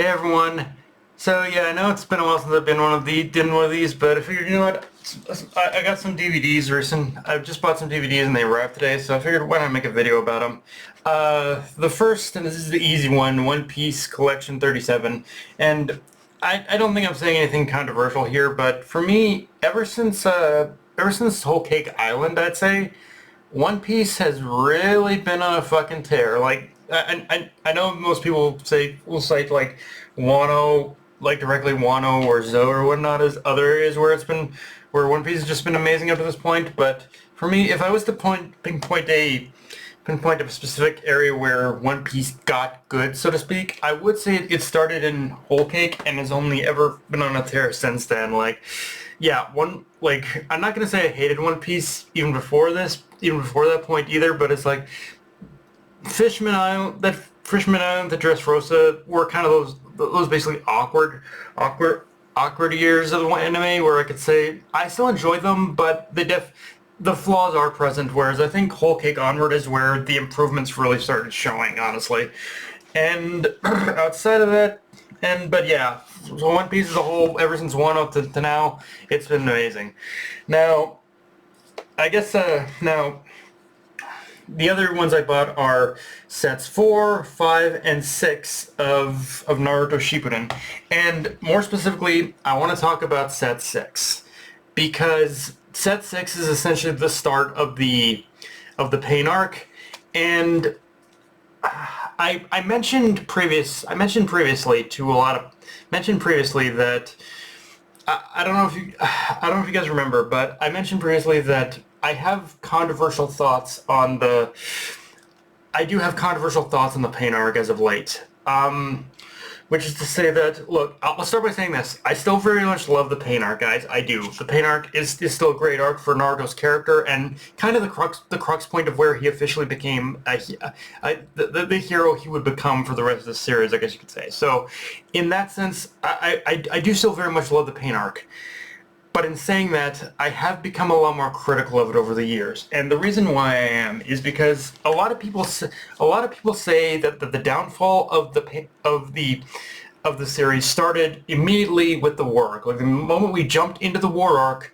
Hey everyone. So yeah, I know it's been a while since I've been done one of these, but I figured, you know what? I got some DVDs recent. I just bought some DVDs and they arrived today, so I figured why not make a video about them. The first, and this is the easy one, One Piece Collection 37, and I don't think I'm saying anything controversial here, but for me, ever since Whole Cake Island, I'd say One Piece has really been on a fucking tear. Like I know most people will cite like Wano, like directly Wano or Zoe or whatnot as other areas where One Piece has just been amazing up to this point. But for me, if I was to pinpoint a specific area where One Piece got good, so to speak, I would say it started in Whole Cake and has only ever been on a tear since then. Like, yeah, I'm not gonna say I hated One Piece even before that point either, but it's like Fishman Island, the Dressrosa were kind of those basically awkward years of the anime where I could say I still enjoy them, but the flaws are present. Whereas I think Whole Cake onward is where the improvements really started showing, honestly. And outside of that, but yeah, so One Piece as a whole, ever since one up to now, it's been amazing. Now, I guess now. The other ones I bought are sets 4, 5, and 6 of Naruto Shippuden. And more specifically, I want to talk about set 6. Because set 6 is essentially the start of the pain arc. And I mentioned previously that I don't know if you guys remember, but I mentioned previously that I do have controversial thoughts on the pain arc as of late. Which is to say that, look, I'll start by saying this. I still very much love the pain arc, guys. I do. The pain arc is still a great arc for Naruto's character and kind of the crux point of where he officially became the hero he would become for the rest of the series, I guess you could say. So, in that sense, I do still very much love the pain arc. But in saying that, I have become a lot more critical of it over the years, and the reason why I am is because a lot of people say that the downfall of the series started immediately with the war arc. Like the moment we jumped into the war arc,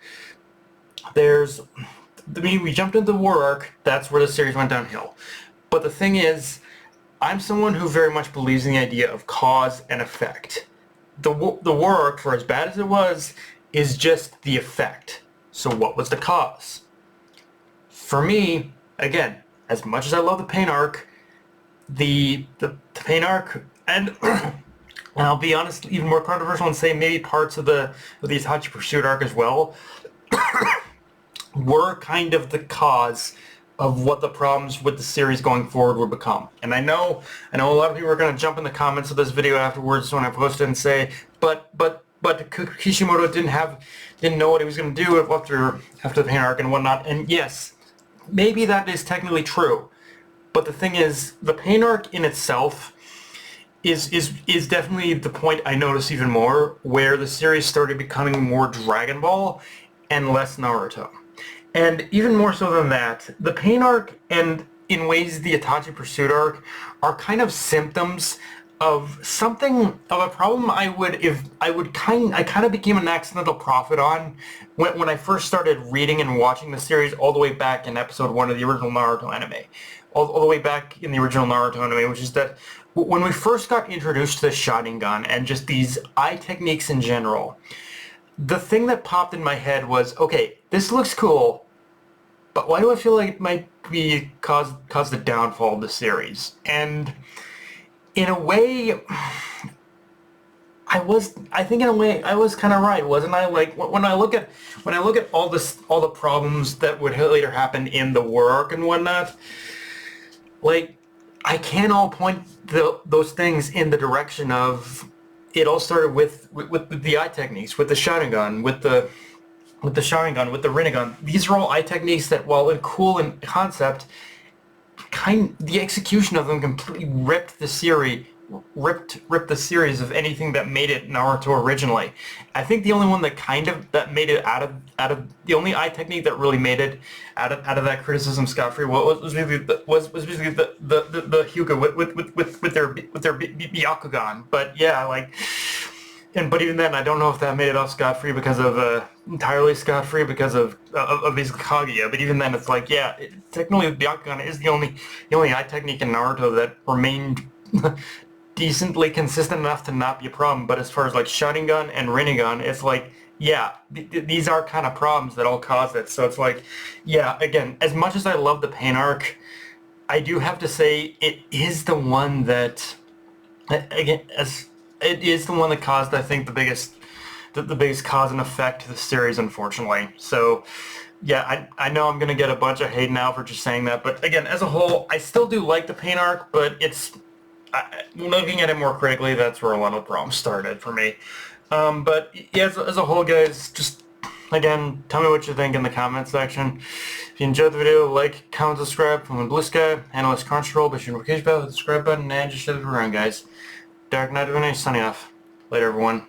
that's where the series went downhill. But the thing is, I'm someone who very much believes in the idea of cause and effect. The war arc, for as bad as it was, is just the effect. So what was the cause? For me, again, as much as I love the pain arc, the pain arc, and I'll be honest, even more controversial and say maybe parts of the Itachi Pursuit arc as well, were kind of the cause of what the problems with the series going forward would become. And I know a lot of people are going to jump in the comments of this video afterwards when I post it and say, but Kishimoto didn't know what he was going to do after the pain arc and whatnot. And yes, maybe that is technically true. But the thing is, the pain arc in itself is definitely the point I notice even more, where the series started becoming more Dragon Ball and less Naruto. And even more so than that, the pain arc and in ways the Itachi Pursuit arc are kind of symptoms of a problem I kind of became an accidental prophet on when I first started reading and watching the series all the way back in episode 1 of the original Naruto anime. All the way back in the original Naruto anime, which is that when we first got introduced to the Sharingan and just these eye techniques in general, the thing that popped in my head was, okay, this looks cool, but why do I feel like it might be cause the downfall of the series? And in a way, I think in a way I was kind of right, wasn't I? Like when I look at all the problems that would later happen in the war arc and whatnot, like I can all point those things in the direction of it all started with the eye techniques, with the Sharingan, with the Sharingan, with the Rinnegan. These are all eye techniques that, while cool in concept, the execution of them completely ripped the series ripped the series of anything that made it Naruto originally. I think the only one that made it out of the only eye technique that really made it out of that criticism scot-free was basically the Hyuga with their Byakugan. But yeah, like. But even then, I don't know if that made it off scot-free because of entirely scot-free because of basically Kaguya. But even then, it's like, yeah, technically Byakugan is the only eye technique in Naruto that remained decently consistent enough to not be a problem. But as far as like Sharingan and Rinnegan, it's like, yeah, these are kind of problems that all cause it. So it's like, yeah, again, as much as I love the Pain arc, I do have to say it is the one that, again, it is the one that caused, I think, the biggest cause and effect to the series, unfortunately. So, yeah, I know I'm gonna get a bunch of hate now for just saying that, but again, as a whole, I still do like the Pain arc, but looking at it more critically, that's where a lot of the problems started for me. But yeah, as a whole, guys, just again, tell me what you think in the comment section. If you enjoyed the video, like, comment, subscribe. From the Blue Sky, analyst control, push your notification bell, hit the subscribe button, and just share it around, guys. Dark Knight of Vinay signing off. Later, everyone.